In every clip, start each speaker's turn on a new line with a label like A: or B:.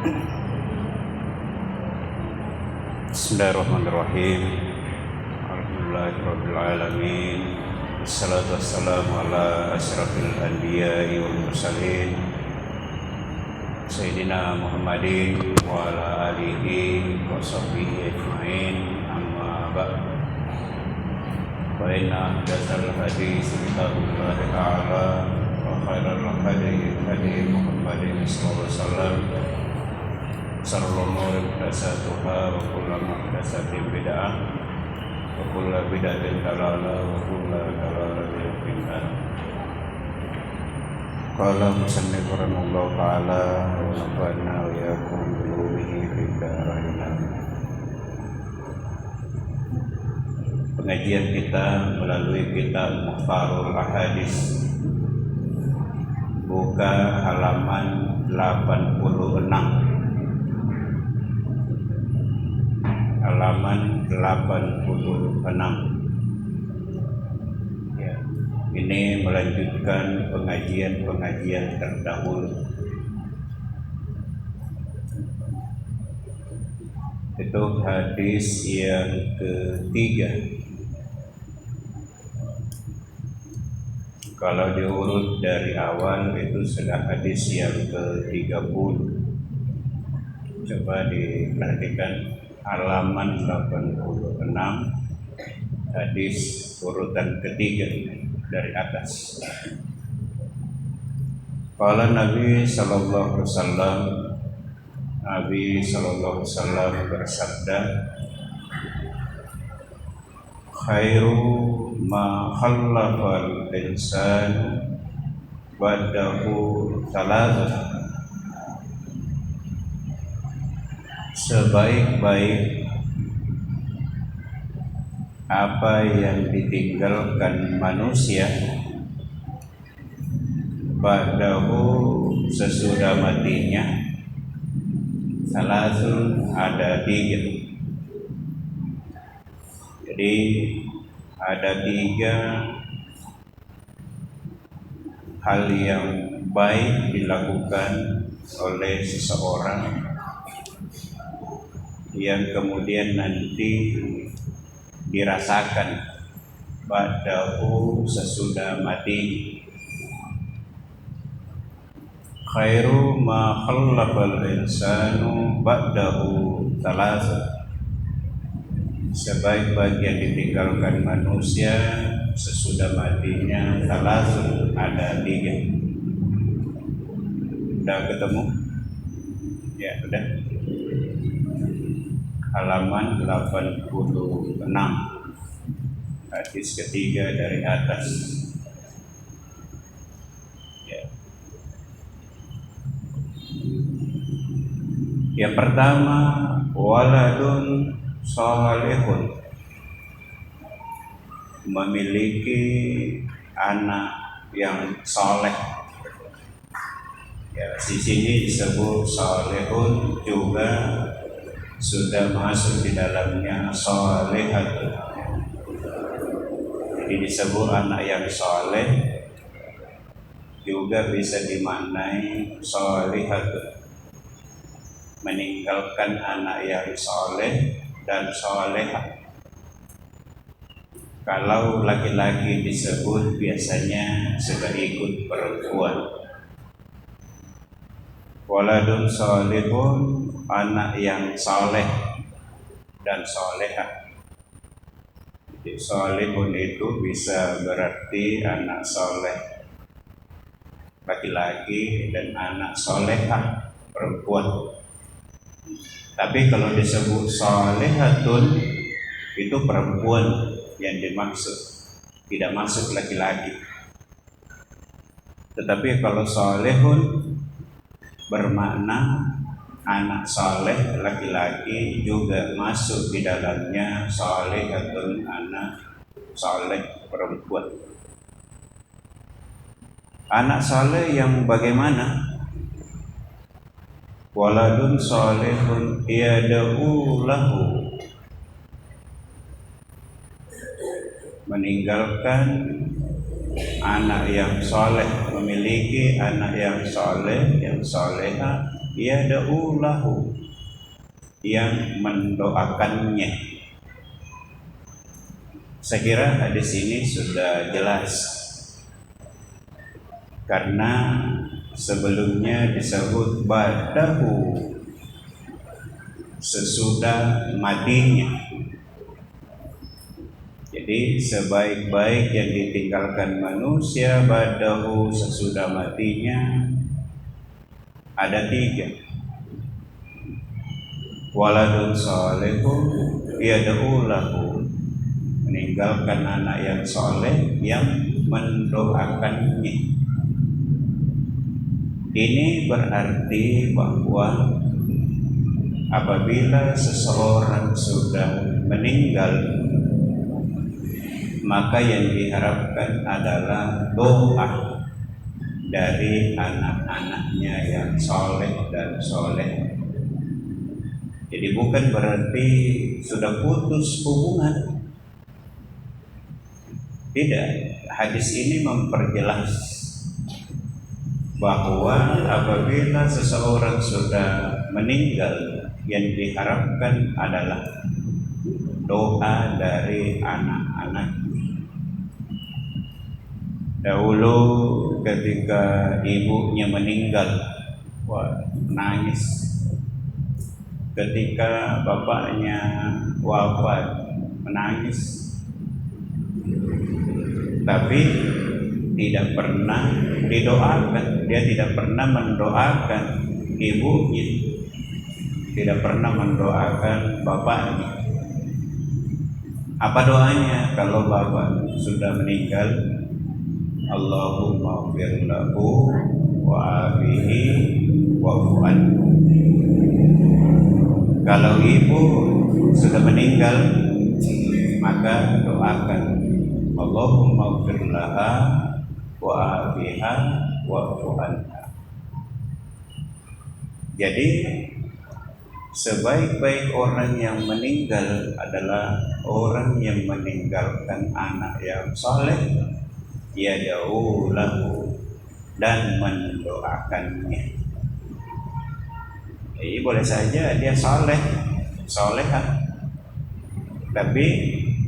A: Bismillahirrahmanirrahim. Alhamdulillahirabbil alamin. Wassalatu wassalamu ala asyrafil anbiya'i wal mursalin Sayyidina Muhammadin wa ala alihi wa sahbihi ajma'in. Amma ba'd. Fa inna ahdatsal hadits kitabullah ta'ala wa khairal hadi hadi Muhammadin sallallahu alaihi wasallam. Sarul umuri muhdatsatuha wa kullu muhdatsatin bid'ah wa kullu bid'atin dalalah wa kullu dalalatin finnar. Qala musannif rahimahullah ta'ala wa nafa'na wa iyyakum bi nurihi fid dharain. Pengajian kita melalui kitab Mukhtarul Ahadits, buka halaman 86. Halaman 86 ya. Ini melanjutkan pengajian-pengajian terdahulu. Itu hadis yang ketiga. Kalau diurut dari awal itu sudah hadis yang ke-30. Coba diperhatikan halaman 86, hadis urutan ketiga dari atas. Qala Nabi sallallahu alaihi wasallam, Nabi sallallahu alaihi wasallam bersabda, khairu ma khallafal insan ba'dahu thalathah. Sebaik-baik apa yang ditinggalkan manusia ba'dahu sesudah matinya, salasun ada 3. Jadi ada 3 hal yang baik dilakukan oleh seseorang yang kemudian nanti dirasakan ba'dahu sesudah mati. Khairu ma khallafal insanu ba'dahu thalatha. Sebaik-baik yang ditinggalkan manusia sesudah matinya, thalathun ada 3. Udah ketemu? Ya, udah. Halaman 86, hadis ketiga dari atas ya. Yang pertama, waladun shalihun, memiliki anak yang saleh ya. Di sini disebut shalihun, juga sudah masuk di dalamnya sholihat. Jadi disebut anak yang soleh, juga bisa dimaknai sholihat, meninggalkan anak yang soleh dan soleha. Kalau laki-laki disebut biasanya sudah ikut perempuan. Waladun sholihun, anak yang soleh dan soleha. Jadi sholihun itu bisa berarti anak soleh laki-laki dan anak soleha perempuan. Tapi kalau disebut solehatun, itu perempuan yang dimaksud, tidak masuk laki-laki. Tetapi kalau solehun bermakna anak saleh laki-laki, juga masuk di dalamnya salehatun, anak saleh perempuan. Anak saleh yang bagaimana? Waladun salehun yad'u lahu, meninggalkan anak yang soleh, memiliki anak yang soleh, yang soleha, yad'u lahu, yang mendoakannya. Saya kira hadis ini sudah jelas, karena sebelumnya disebut ba'dahu, sesudah matinya. Jadi sebaik-baik yang ditinggalkan manusia ba'dahu, sesudah matinya, ada 3. Waladun salihun yad'u lahu, meninggalkan anak yang soleh yang mendoakannya. Ini berarti bahwa apabila seseorang sudah meninggal, maka yang diharapkan adalah doa dari anak-anaknya yang soleh dan soleh. Jadi bukan berarti sudah putus hubungan. Tidak, hadis ini memperjelas bahwa apabila seseorang sudah meninggal, yang diharapkan adalah doa dari anak-anak. Dahulu ketika ibunya meninggal, menangis. Ketika bapaknya wafat, menangis. Tapi tidak pernah didoakan, dia tidak pernah mendoakan ibunya, tidak pernah mendoakan bapaknya. Apa doanya kalau bapak sudah meninggal? Allahumma ighfir lahu wa afihi wa'fu anhu. Kalau ibu sudah meninggal, maka doakan Allahumma ighfir laha wa afiha wa'fu anha. Jadi sebaik-baik orang yang meninggal adalah orang yang meninggalkan anak yang soleh, yad'u lahu, dan mendoakannya. Jadi boleh saja dia solehah, tapi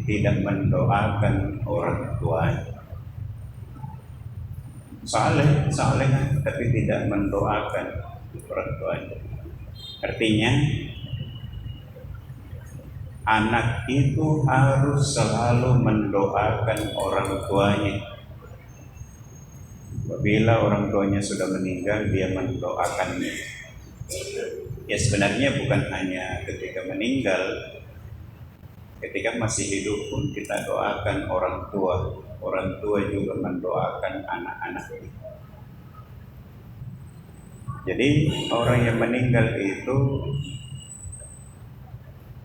A: tidak mendoakan orang tuanya. Solehah, tapi tidak mendoakan orang tuanya. Artinya anak itu harus selalu mendoakan orang tuanya. Apabila orang tuanya sudah meninggal, dia mendoakannya. Ya sebenarnya bukan hanya ketika meninggal, ketika masih hidup pun kita doakan orang tua. Orang tua juga mendoakan anak-anak. Jadi orang yang meninggal itu,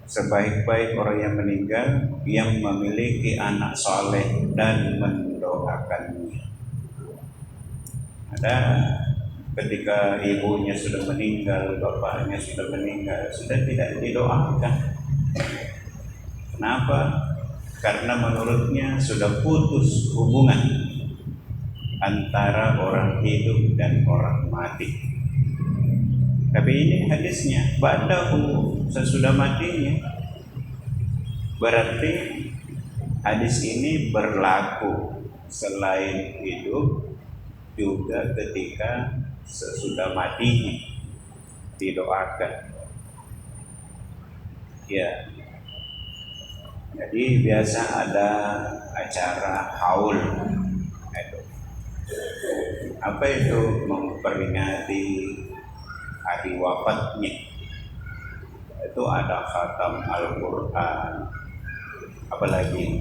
A: sebaik-baik orang yang meninggal yang memiliki anak soleh dan mendoakannya. Ada ketika ibunya sudah meninggal, bapaknya sudah meninggal, sudah tidak didoakan. Kenapa? Karena menurutnya sudah putus hubungan antara orang hidup dan orang mati. Tapi ini hadisnya ba'dahu, sesudah matinya. Berarti hadis ini berlaku selain hidup juga ketika sesudah matinya didoakan. Ya. Jadi biasa ada acara haul. Apa itu? Memperingati hari wafatnya. Itu ada khatam Al-Quran, apalagi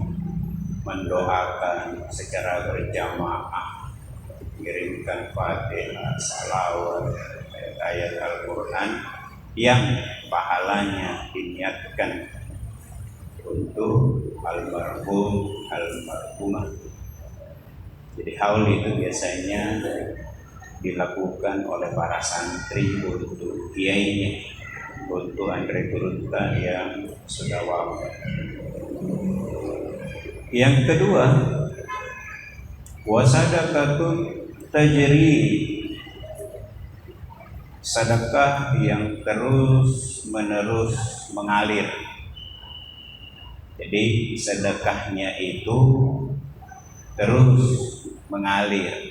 A: mendoakan secara berjamaah, mengirimkan Fatihah, salawat, ayat Al-Quran yang pahalanya diniatkan untuk almarhum, almarhumah. Jadi haul itu biasanya dilakukan oleh para santri untuk kiainya, untuk anggota yang sudah wafat. Yang kedua, wasadaqatun tajri, sedekah yang terus menerus mengalir. Jadi sedekahnya itu terus mengalir,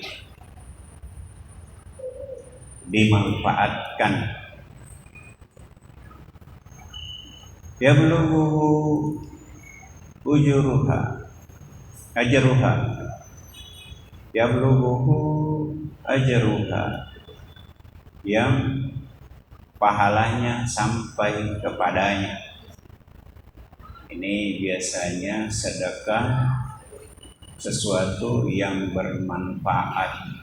A: dimanfaatkan. Yablughu ujruha ajruha, yablughu ajruha, yang pahalanya sampai kepadanya. Ini biasanya sedekah sesuatu yang bermanfaat.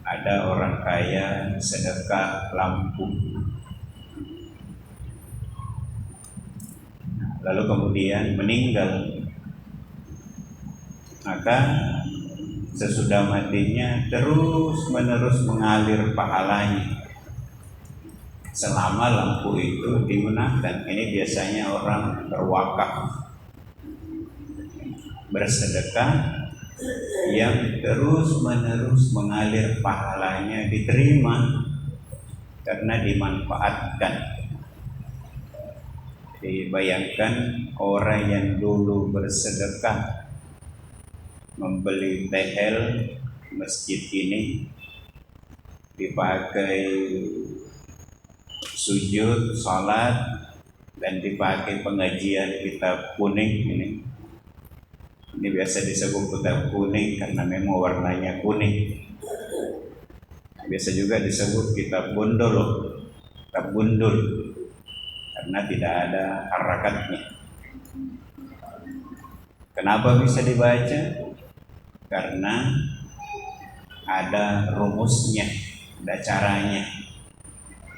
A: Ada orang kaya sedekah lampu, lalu kemudian meninggal, maka sesudah matinya terus menerus mengalir pahalanya selama lampu itu digunakan. Ini biasanya orang berwakaf, bersedekah yang terus menerus mengalir pahalanya, diterima karena dimanfaatkan. Dibayangkan orang yang dulu bersedekah membeli tehel masjid ini, dipakai sujud, salat, dan dipakai pengajian kitab kuning ini. Ini biasa disebut kitab kuning karena memang warnanya kuning. Biasa juga disebut kitab bundul, kitab bundul, karena tidak ada harakatnya. Kenapa bisa dibaca? Karena ada rumusnya, ada caranya.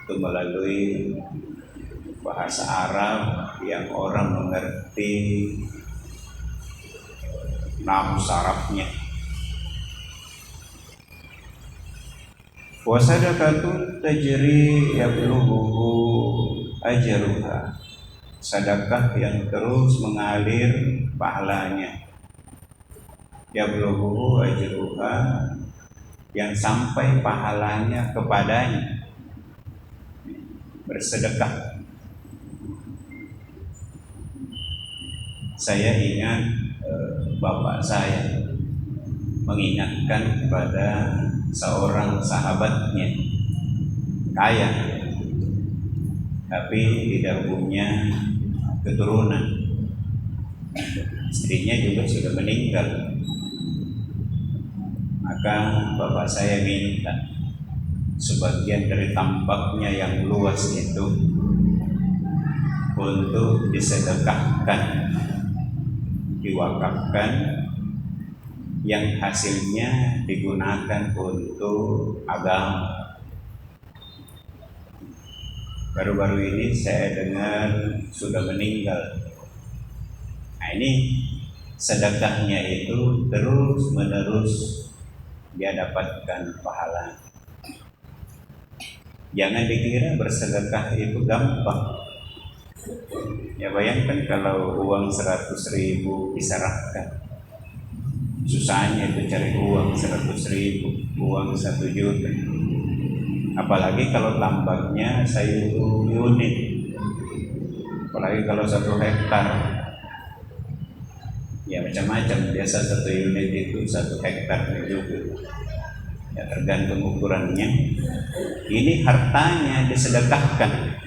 A: Itu melalui bahasa Arab yang orang mengerti nahwu sarafnya. Wa sadaqatun tajri yablughu ajruha, sedekah yang terus mengalir pahalanya. Yablughu ajruha, yang sampai pahalanya kepadanya. Bersedekah. Saya ingat bapak saya mengingatkan kepada seorang sahabatnya kaya tapi tidak punya keturunan, istrinya juga sudah meninggal. Maka bapak saya minta sebagian dari tambaknya yang luas itu untuk disedekahkan, diwakafkan, yang hasilnya digunakan untuk agama. Baru-baru ini saya dengar sudah meninggal. Nah, ini sedekahnya itu terus menerus dia dapatkan pahala. Jangan dikira bersedekah itu gampang. Ya bayangkan kalau uang 100.000 diserahkan, susahnya itu cari uang 100.000, uang 1 juta. Apalagi kalau tambaknya 1 unit, apalagi kalau 1 hektar. Ya macam-macam, biasa 1 unit itu 1 hektar juga. Ya tergantung ukurannya. Ini hartanya disedekahkan.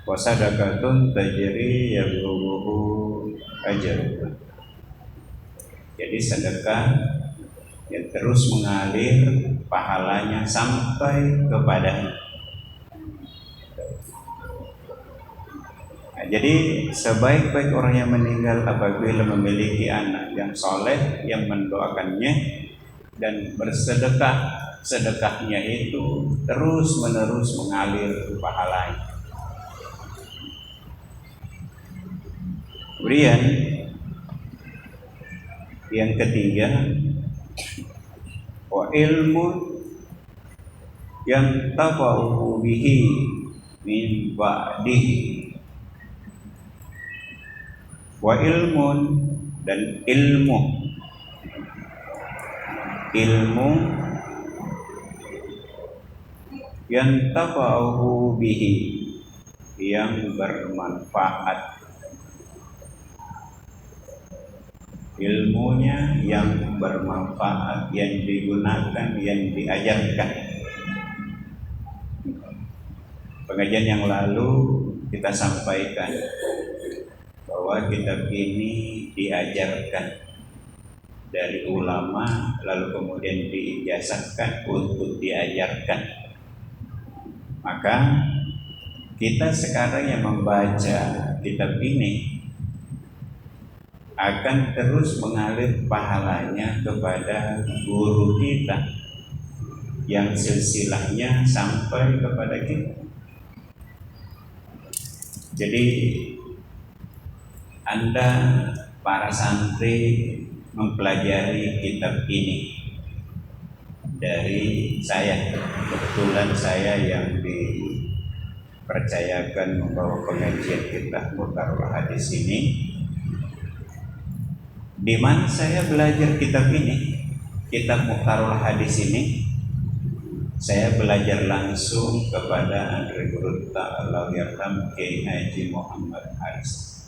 A: Wa sadaqatun tajri yablughu ajruha. Jadi sedekah yang terus mengalir pahalanya sampai kepadanya. Nah, jadi sebaik-baik orang yang meninggal apabila memiliki anak yang soleh yang mendoakannya dan bersedekah, sedekahnya itu terus menerus mengalir pahalanya. Kemudian yang ketiga, wa ilmun yang tafahu bihi min ba'dihi. Wa ilmun, dan ilmu yantafa'u bihi, yang bermanfaat, ilmunya yang bermanfaat, yang digunakan, yang diajarkan. Pengajian yang lalu kita sampaikan bahwa kitab ini diajarkan dari ulama, lalu kemudian diijazahkan untuk diajarkan. Maka kita sekarang yang membaca kitab ini akan terus mengalir pahalanya kepada guru kita yang silsilahnya sampai kepada kita. Jadi Anda para santri mempelajari kitab ini dari saya. Kebetulan saya yang dipercayakan membawa pengajian kitab Muhtarul Hadis ini. Di mana saya belajar kitab ini, kitab Muhtarul Hadis ini, saya belajar langsung kepada Andri Guru Ta'ala Kiai Haji Muhammad Haris,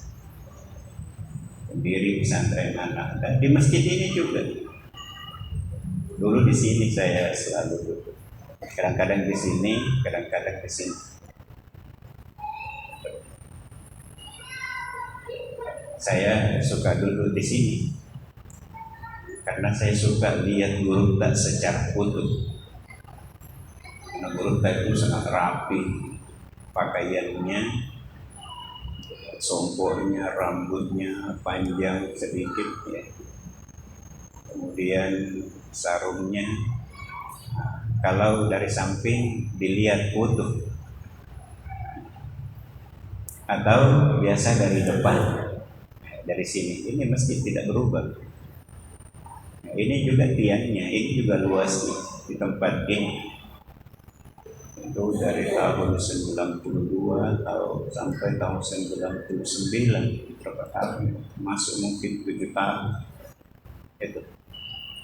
A: pendiri pesantren anak, dan di masjid ini juga. Dulu di sini saya selalu duduk, kadang-kadang di sini, kadang-kadang di sini. Saya suka duduk di sini karena saya suka lihat guru tak secara utuh. Karena guru tak itu sangat rapi pakaiannya, sompornya, rambutnya panjang sedikit ya. Kemudian sarungnya, kalau dari samping dilihat utuh, atau biasa dari depan, dari sini. Ini masjid tidak berubah. Ini juga tiangnya, ini juga luas nih, di tempat ini. Itu dari tahun 92 atau sampai tahun 99, berapa tahun, masuk mungkin 7 tahun itu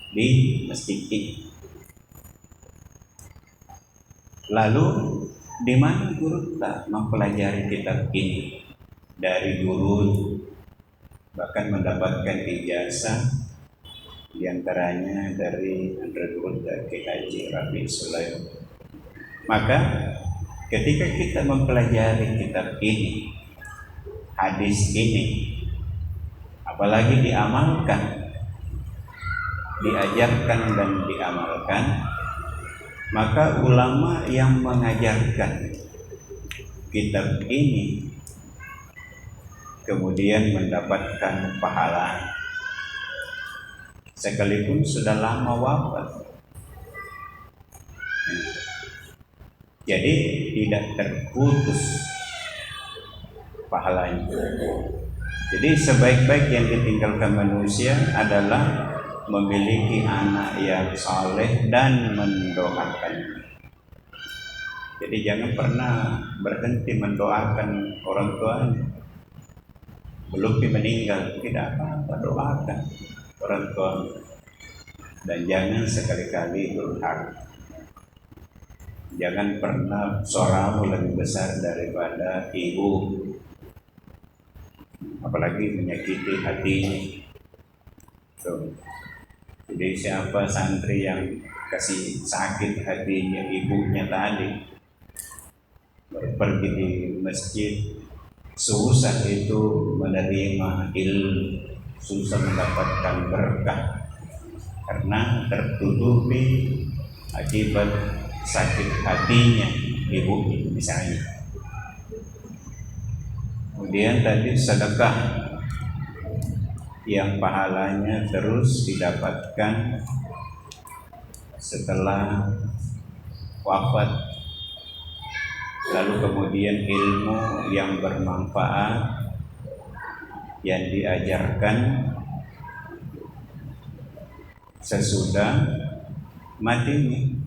A: di masjid ini. Lalu di mana guru tak mempelajari kitab ini dari guru, bahkan mendapatkan ijazah diantaranya dari Andri Guru Kiai Haji Rabi Sulaiman. Maka ketika kita mempelajari kitab ini, hadis ini, apalagi diamalkan, diajarkan dan diamalkan, maka ulama yang mengajarkan kitab ini kemudian mendapatkan pahala sekalipun sudah lama wafat. Jadi tidak terputus pahalanya. Jadi sebaik-baik yang ditinggalkan manusia adalah memiliki anak yang saleh dan mendoakannya. Jadi jangan pernah berhenti mendoakan orang tuanya. Belum meninggal, tidak apa-apa, doakan orang tua. Dan jangan sekali-kali durhaka. Jangan pernah suaramu lebih besar daripada ibu, apalagi menyakiti hatinya. Jadi siapa santri yang kasih sakit hatinya ibunya tadi, pergi di masjid, susah itu menerima ilmu, susah mendapatkan berkah karena tertutupi akibat sakit hatinya ibu misalnya. Kemudian tadi sedekah yang pahalanya terus didapatkan setelah wafat, lalu kemudian ilmu yang bermanfaat yang diajarkan sesudah matinya,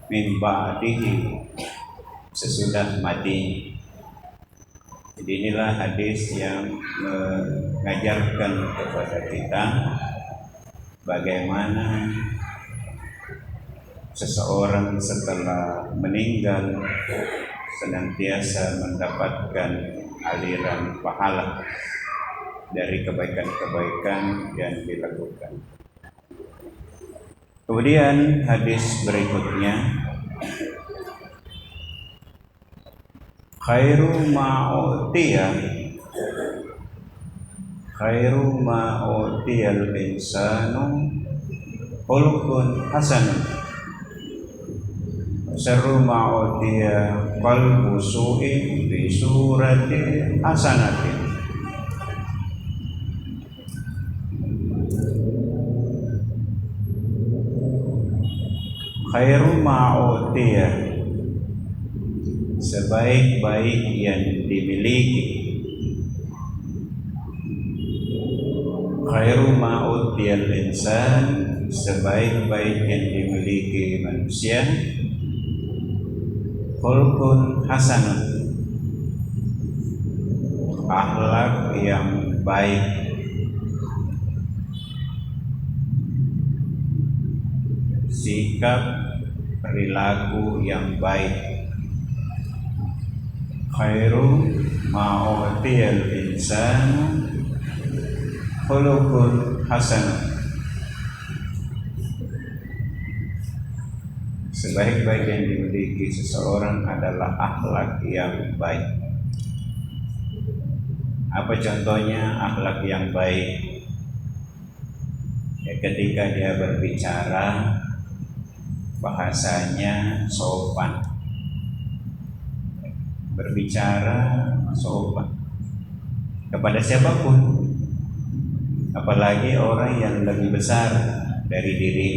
A: min ba'dihi, sesudah mati. Jadi inilah hadis yang mengajarkan kepada kita bagaimana seseorang setelah meninggal senantiasa mendapatkan aliran pahala dari kebaikan-kebaikan yang dilakukan. Kemudian hadis berikutnya, khairu ma'utiyal insanu khuluqun hasanun syarru ma'utiya qalbu su'in bi surati hasanatin. Khairu ma'utiya, sebaik-baik yang dimiliki. Khairu ma'utiyal insan, sebaik-baik yang dimiliki manusia. Khulqun hasanun, akhlak yang baik. Sikap perilaku yang baik. Khairu ma'utiyal insanu khuluqun hasanun, sebaik-baik yang dimiliki seseorang adalah akhlak yang baik. Apa contohnya akhlak yang baik? Ya, ketika dia berbicara bahasanya sopan, berbicara sopan kepada siapapun, apalagi orang yang lebih besar dari diri,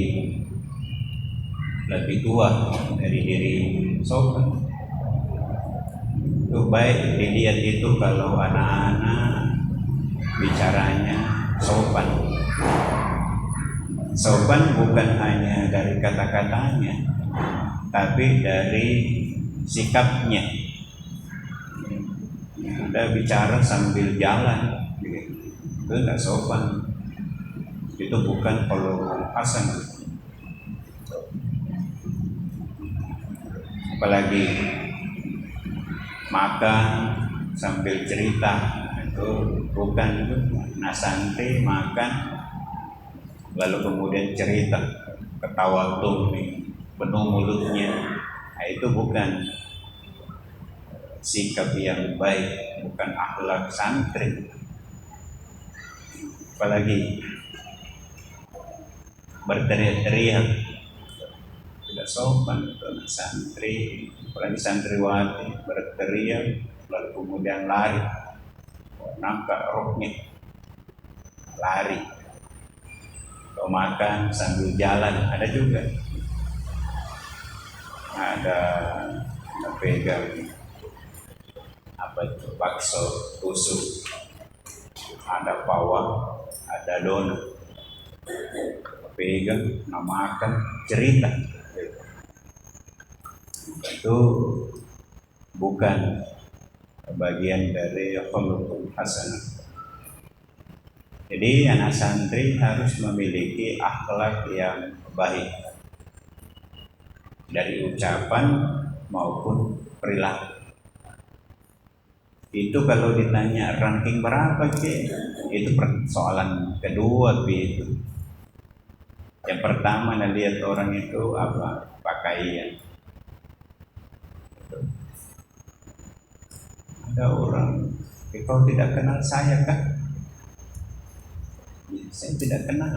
A: lebih tua dari diri, sopan. Itu baik dilihat itu kalau anak-anak bicaranya sopan. Sopan bukan hanya dari kata-katanya, tapi dari sikapnya. Udah bicara sambil jalan, itu tidak sopan. Itu bukan khuluqun hasan. Apalagi makan sambil cerita, itu bukan. Itu nah, santai makan lalu kemudian cerita, ketawa tuh nih penuh mulutnya. Nah, itu bukan sikap yang baik, bukan akhlak santri. Apalagi berteriak-teriak, tidak sopan itu anak santri, apalagi santriwati berteriak lalu kemudian lari, nampak roknya lari. Kalau makan sambil jalan ada juga, ada pegang apa itu bakso tusuk, ada pawang, ada donat, pegang makan cerita. Itu bukan bagian dari khuluqul hasanah. Jadi anak santri harus memiliki akhlak yang baik dari ucapan maupun perilaku. Itu kalau ditanya ranking berapa Ki? Itu persoalan kedua itu. Yang pertama lihat orang itu apa? Pakaian. Ada orang, kau tidak kenal saya kah? Saya tidak kenal.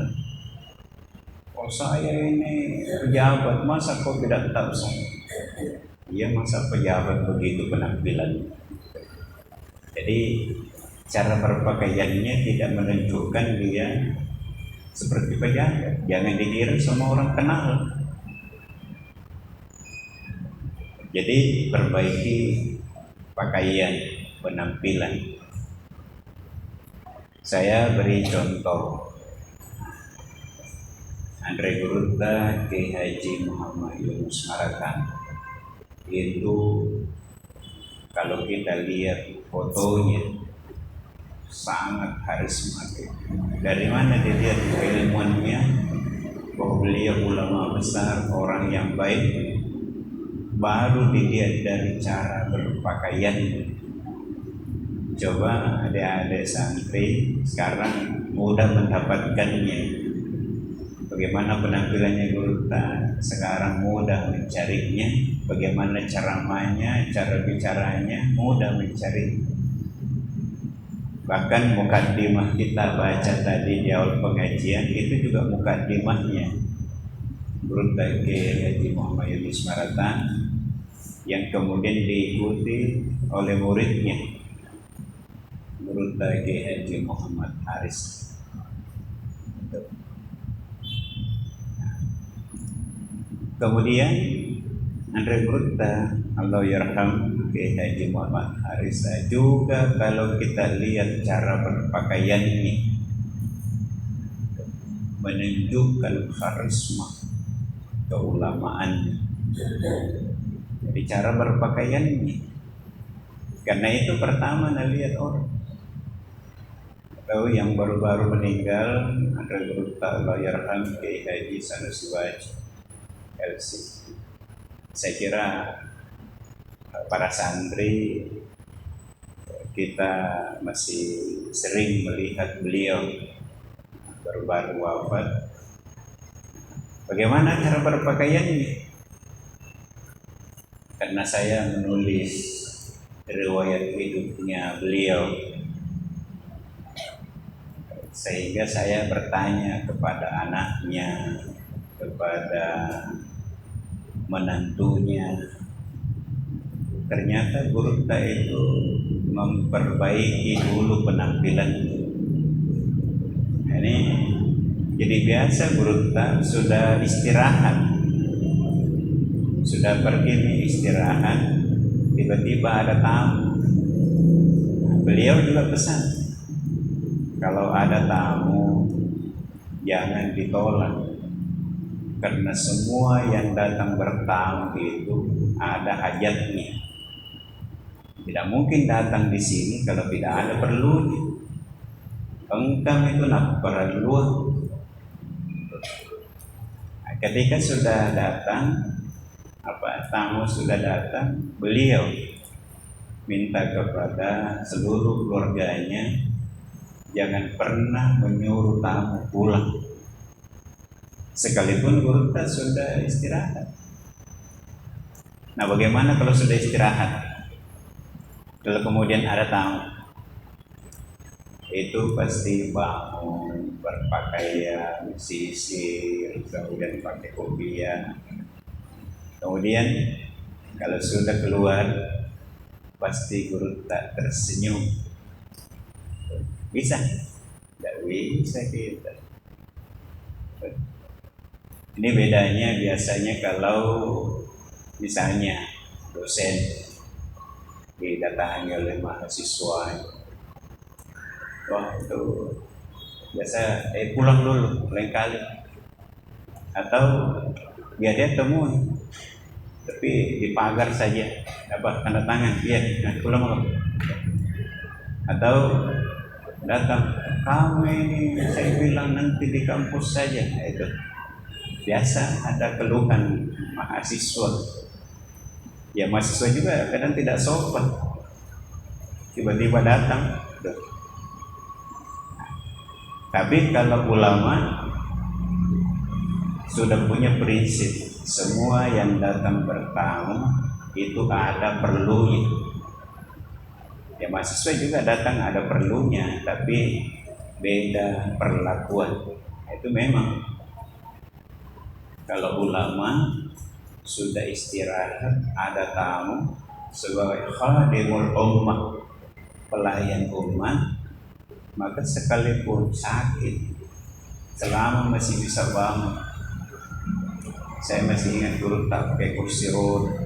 A: Oh saya ini pejabat, masa kau tidak tahu saya? Iya, masa pejabat begitu penampilannya. Jadi cara berpakaiannya tidak menunjukkan dia seperti pejabat. Jangan dikira semua orang kenal. Jadi perbaiki pakaian, penampilan. Saya beri contoh. Andre Gurutta Ki Haji Muhammad Yunus Marakan itu kalau kita lihat fotonya sangat karismatik. Dari mana dilihat keilmuannya? bahwa beliau ulama besar, orang yang baik, baru dilihat dari cara berpakaian. Coba adik-adik santri sekarang mudah mendapatkannya. Bagaimana penampilannya guru sekarang mudah mencarinya. Bagaimana ceramahnya, cara bicaranya mudah mencari. Bahkan mukaddimah kita baca tadi di awal pengajian itu juga mukaddimahnya Guru Kiai Haji Muhammad Yunus Maratan yang kemudian diikuti oleh muridnya Guru Kiai Haji Muhammad Haris. Kemudian Andre Gurta Allah yarham Kiai Haji Muhammad Haris juga kalau kita lihat cara berpakaian ini menunjukkan karisma keulamaan. Jadi cara berpakaian ini, karena itu pertama lihat orang. Tahu yang baru-baru meninggal Andre Gurta Allah yarham Kiai Haji Sanusi Wajib LC. Saya kira para santri kita masih sering melihat beliau baru-baru wafat. Bagaimana cara berpakaiannya? Karena saya menulis riwayat hidupnya beliau, sehingga saya bertanya kepada anaknya, kepada menantunya. Ternyata Guru itu memperbaiki dulu penampilan. Ini jadi biasa Guru sudah istirahat, sudah pergi nih istirahat, tiba-tiba ada tamu. Beliau juga pesan, kalau ada tamu jangan ditolak. Karena semua yang datang bertamu itu ada hajatnya. Tidak mungkin datang di sini kalau tidak ada perlunya. Engkau itu nak perlu. Ketika sudah datang, tamu sudah datang, beliau minta kepada seluruh keluarganya jangan pernah menyuruh tamu pulang. Sekalipun Guru sudah istirahat. Nah, bagaimana kalau sudah istirahat? Kalau kemudian ada tamu, itu pasti bangun, berpakaian, sisir, kemudian pakai kopiah. Kemudian kalau sudah keluar, pasti Guru tersenyum. Bisa? Tidak bisa kita. Ini bedanya biasanya kalau misalnya dosen didatangi oleh mahasiswa, wah itu biasa pulang dulu lain kali, atau biar dia temui tapi di pagar saja, tanda tangan, iya, pulang. Atau datang, kamu ini saya bilang nanti di kampus saja, itu biasa ada keluhan mahasiswa. Ya mahasiswa juga kadang tidak sopan, tiba-tiba datang. Tapi kalau ulama sudah punya prinsip, semua yang datang bertamu itu ada perlunya. Ya mahasiswa juga datang ada perlunya, tapi beda perlakuan. Itu memang. Kalau ulama sudah istirahat, ada tamu sebagai khadimul ummah, pelayan umat, maka sekalipun sakit, selama masih bisa bangun. Saya masih ingat Guru pakai kursi roda,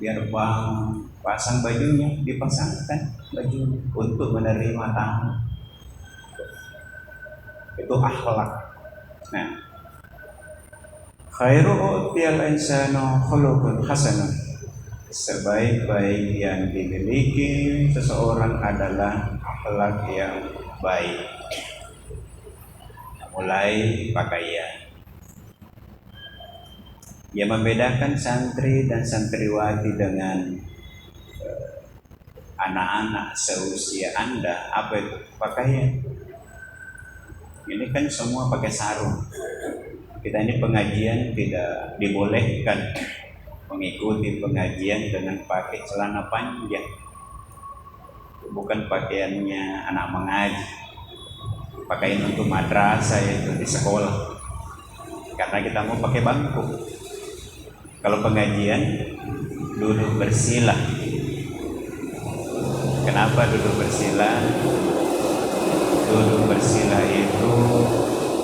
A: biar bangun, pasang bajunya, dipasangkan baju untuk menerima tamu. Itu akhlak. Nah, khairu u'tiyal insanu khuluqun hasanun. Sebaik-baik yang dimiliki seseorang adalah akhlak yang baik. mulai pakaian. Yang membedakan santri dan santriwati dengan anak-anak seusia Anda, apa itu? Pakaian. Ini kan semua pakai sarung. Kita ini pengajian tidak dibolehkan mengikuti pengajian dengan pakai celana panjang. Bukan pakaiannya anak mengaji. Pakaian untuk madrasah itu di sekolah. Karena kita mau pakai bangku. Kalau pengajian duduk bersila. Kenapa duduk bersila? Duduk bersila itu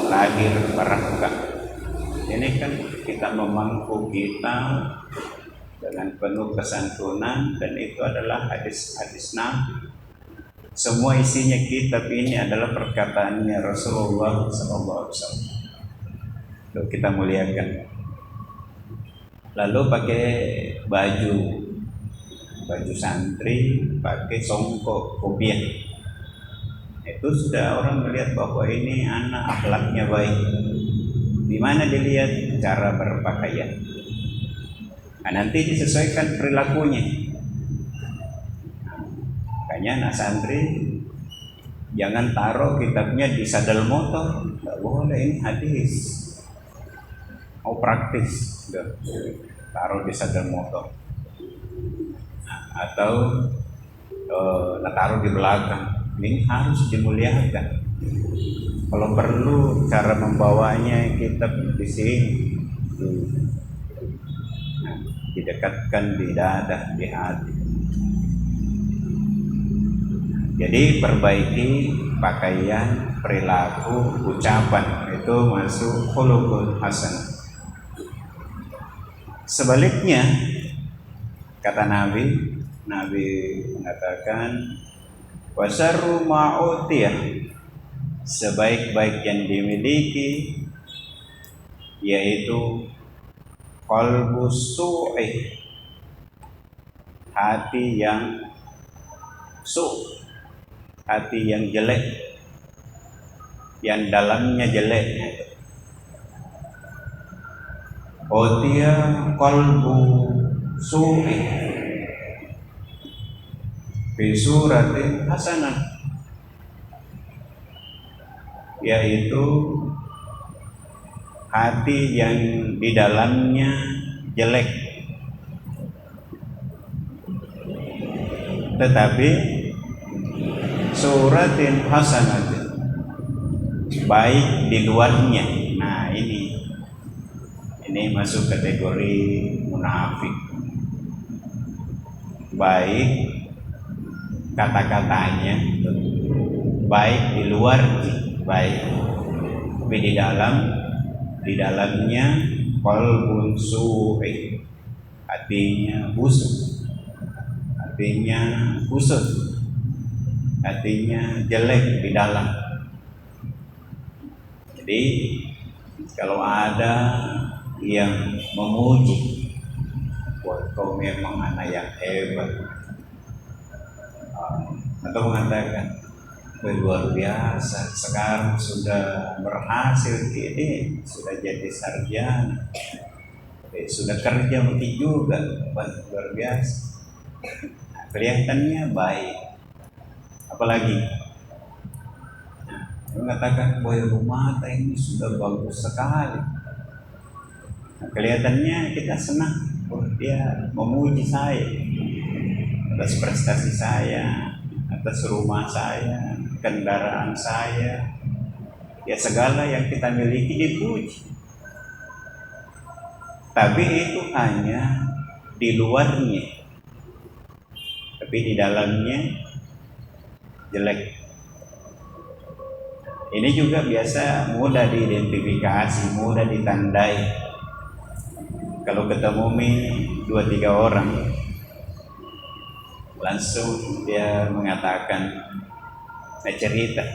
A: lahir barakah. Ini kan kita memangku kita dengan penuh kesantunan, dan itu adalah hadis-hadis Nabi. Semua isinya kitab ini adalah perkataannya Rasulullah SAW. Lalu kita muliakan. Lalu pakai baju santri, pakai songkok, kopiah. Itu sudah orang melihat bahwa ini anak akhlaknya baik. Di mana dilihat? Cara berpakaian. Nah, nanti disesuaikan perilakunya. Makanya anak santri jangan taruh kitabnya di sadel motor. Tidak boleh, ini hadis. Mau praktis, taruh di sadel motor. Atau taruh di belakang. Ini harus dimuliakan. Kalau perlu cara membawanya kitab di sini, didekatkan di dada, di hati. Jadi perbaiki pakaian, perilaku, ucapan, itu masuk khuluqul hasanah. Sebaliknya, kata Nabi mengatakan, wasarru ma'utiyah, sebaik-baik yang dimiliki yaitu qalbu su'i, hati yang hati yang jelek, yang dalamnya jelek. Utiya qalbu su'i fi suratin hasanah, yaitu hati yang di dalamnya jelek, tetapi suratin hasanatin, baik di luarnya. Nah, ini masuk kategori munafik. Baik kata-katanya, baik di luar, baik, tapi di dalamnya qalbun su'i, hatinya busuk, hatinya jelek di dalam. Jadi kalau ada yang memuji, wah kau memang anak yang hebat, atau mengatakan luar biasa, sekarang sudah berhasil, ini sudah jadi sarjana, sudah kerja mungkin juga, luar biasa. Nah, kelihatannya baik. Apalagi mengatakan bahwa rumah ini sudah bagus sekali. Nah, kelihatannya kita senang, dia memuji saya atas prestasi saya, atas rumah saya, kendaraan saya, ya segala yang kita miliki dipuji. Tapi itu hanya di luarnya, tapi di dalamnya jelek. Ini juga biasa mudah diidentifikasi, mudah ditandai. Kalau ketemu 2-3 orang, langsung dia mengatakan, cerita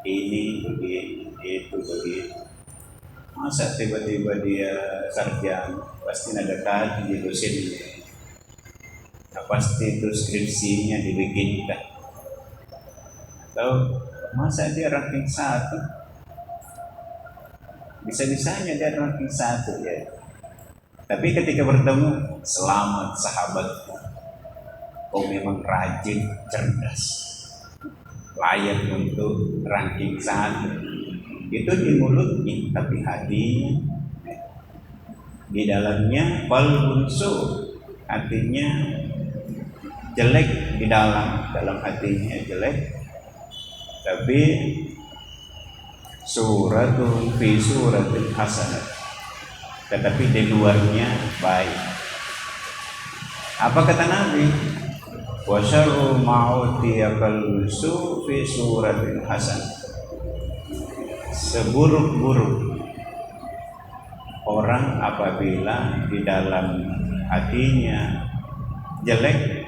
A: ini begini, itu begitu. Masa tiba-tiba dia sarjana, pasti ada kaji di dosennya, pasti itu skripsinya dibikinkan. Atau masa dia ranking 1, bisa-bisanya dia ranking 1 ya. Tapi ketika bertemu, selamat sahabatku, kau memang rajin, cerdas, layak untuk ranking 1. Itu di mulutnya, tapi hatinya, di dalamnya qalbun su, hatinya jelek, di dalam hatinya jelek, tapi suratun fi suratin hasanah, tetapi di luarnya baik. Apa kata Nabi? Wa syarru ma'utiyakal su fi suratin hasanah. Seburuk-buruk orang apabila di dalam hatinya jelek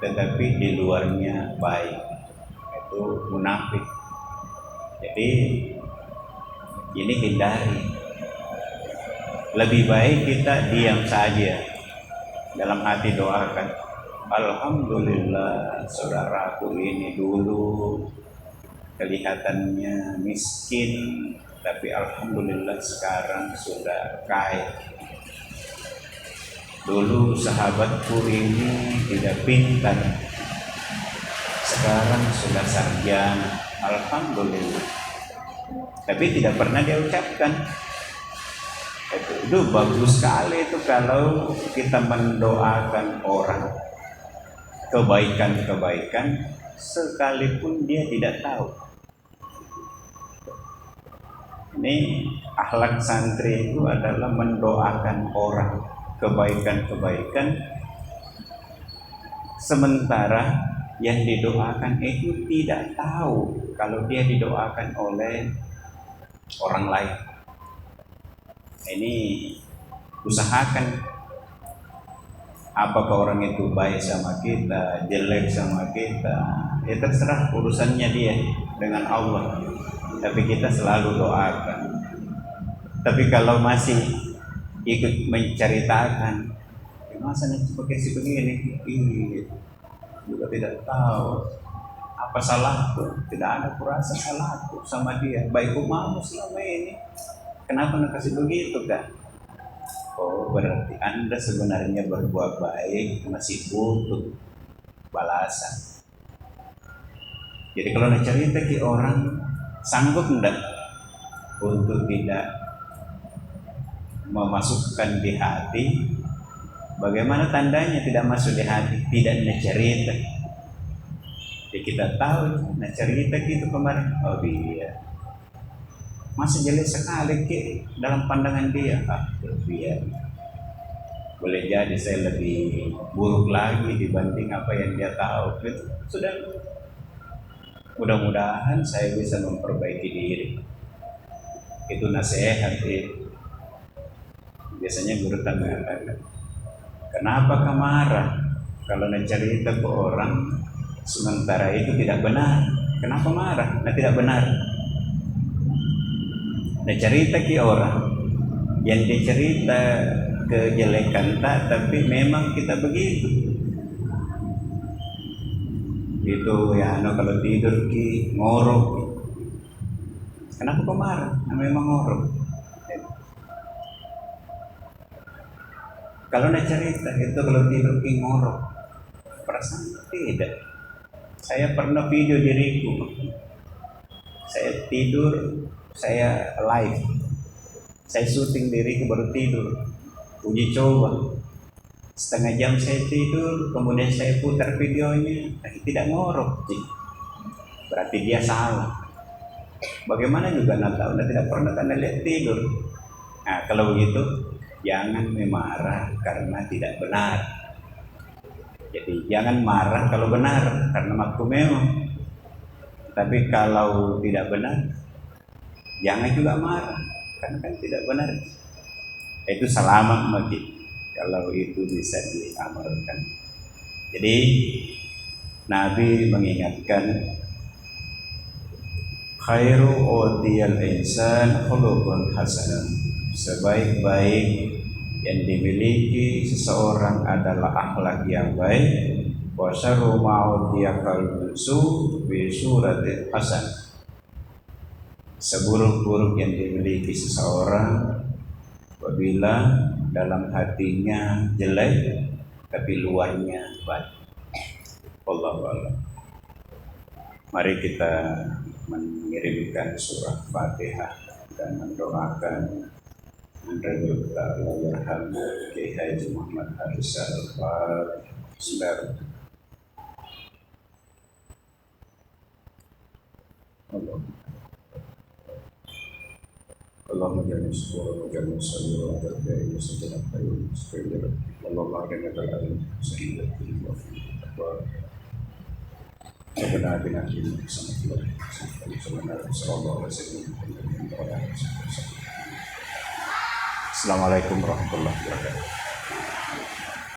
A: tetapi di luarnya baik, itu munafik. Jadi ini hindari. Lebih baik kita diam saja, dalam hati doakan, alhamdulillah saudaraku ini dulu kelihatannya miskin, tapi alhamdulillah sekarang sudah kaya. Dulu sahabatku ini tidak pintar, sekarang sudah sarjana, alhamdulillah. Tapi tidak pernah dia ucapkan. Itu bagus sekali itu kalau kita mendoakan orang kebaikan-kebaikan sekalipun dia tidak tahu. Ini akhlak santri itu adalah mendoakan orang kebaikan-kebaikan, sementara yang didoakan itu tidak tahu kalau dia didoakan oleh orang lain. Ini usahakan, apakah orang itu baik sama kita, jelek sama kita, ya terserah urusannya dia dengan Allah. Tapi kita selalu doakan. Tapi kalau masih ikut menceritakan, masa nanti pakai si begini, juga tidak tahu apa salahku, tidak ada kurasa salahku sama dia, baikku mau selama ini, kenapa nak kasih begitu kan? Oh, berarti Anda sebenarnya berbuat baik masih butuh balasan. Jadi kalau nak cerita ke orang, sanggup enggak untuk tidak memasukkan di hati? Bagaimana tandanya tidak masuk di hati? Tidak nak cerita. Ya kita tahu, nak cerita gitu kemarin. Oh iya, masa jelek sekali ke dalam pandangan dia. Biar boleh jadi saya lebih buruk lagi dibanding apa yang dia tahu. Itu sudah. Mudah-mudahan saya bisa memperbaiki diri. Itu nasihat itu. Biasanya guru mengatakan, kenapa kamu marah kalau nak cerita ke orang sementara itu tidak benar? Kenapa marah? Nah, tidak benar. Nak cerita ke orang yang dicerita kejelekan tak, tapi memang kita begitu. Itu ya, kalau tidur ki ngorok. Kenapa kau marah? Nah, memang ngorok. Kalau nak cerita itu kalau tidur ki ngorok, perasaan tidak. Saya pernah video diriku. Saya tidur, saya live. Saya syuting diriku baru tidur. Uji coba. Setengah jam saya tidur, kemudian saya putar videonya, tidak ngorok. Berarti dia salah. Bagaimana juga nak tahu, tidak pernah Anda lihat tidur. Nah, kalau begitu, jangan marah karena tidak benar. Jadi jangan marah kalau benar, karena makhluk memang. Tapi kalau tidak benar, jangan juga marah, karena kan tidak benar. Itu selamat bagi. Kalau itu bisa diamalkan. Jadi Nabi mengingatkan, khairu utiyal insan khuluqun hasanah. Sebaik-baik yang dimiliki seseorang adalah akhlak yang baik. Wa syarru ma utiyakal su bi suratil hasan. seburuk-buruk yang dimiliki seseorang apabila dalam hatinya jelek tapi luarnya baik. Wallahu a'lam. Mari kita mengirimkan surah Fatihah dan mendoakan Andrew Ta'ala Yarhamu Kiai Haji Muhammad Haris Al-Fatihah. اللهم اجعلنا شكورا واجعلنا صابرا وتابعين سجنا خير مستقيما اللهم اعطنا بالعلم سيدة الوفي ربنا اتنا في الدنيا حسنة وفي الآخرة صلى الله عليه وسلم. Assalamualaikum warahmatullahi wabarakatuh.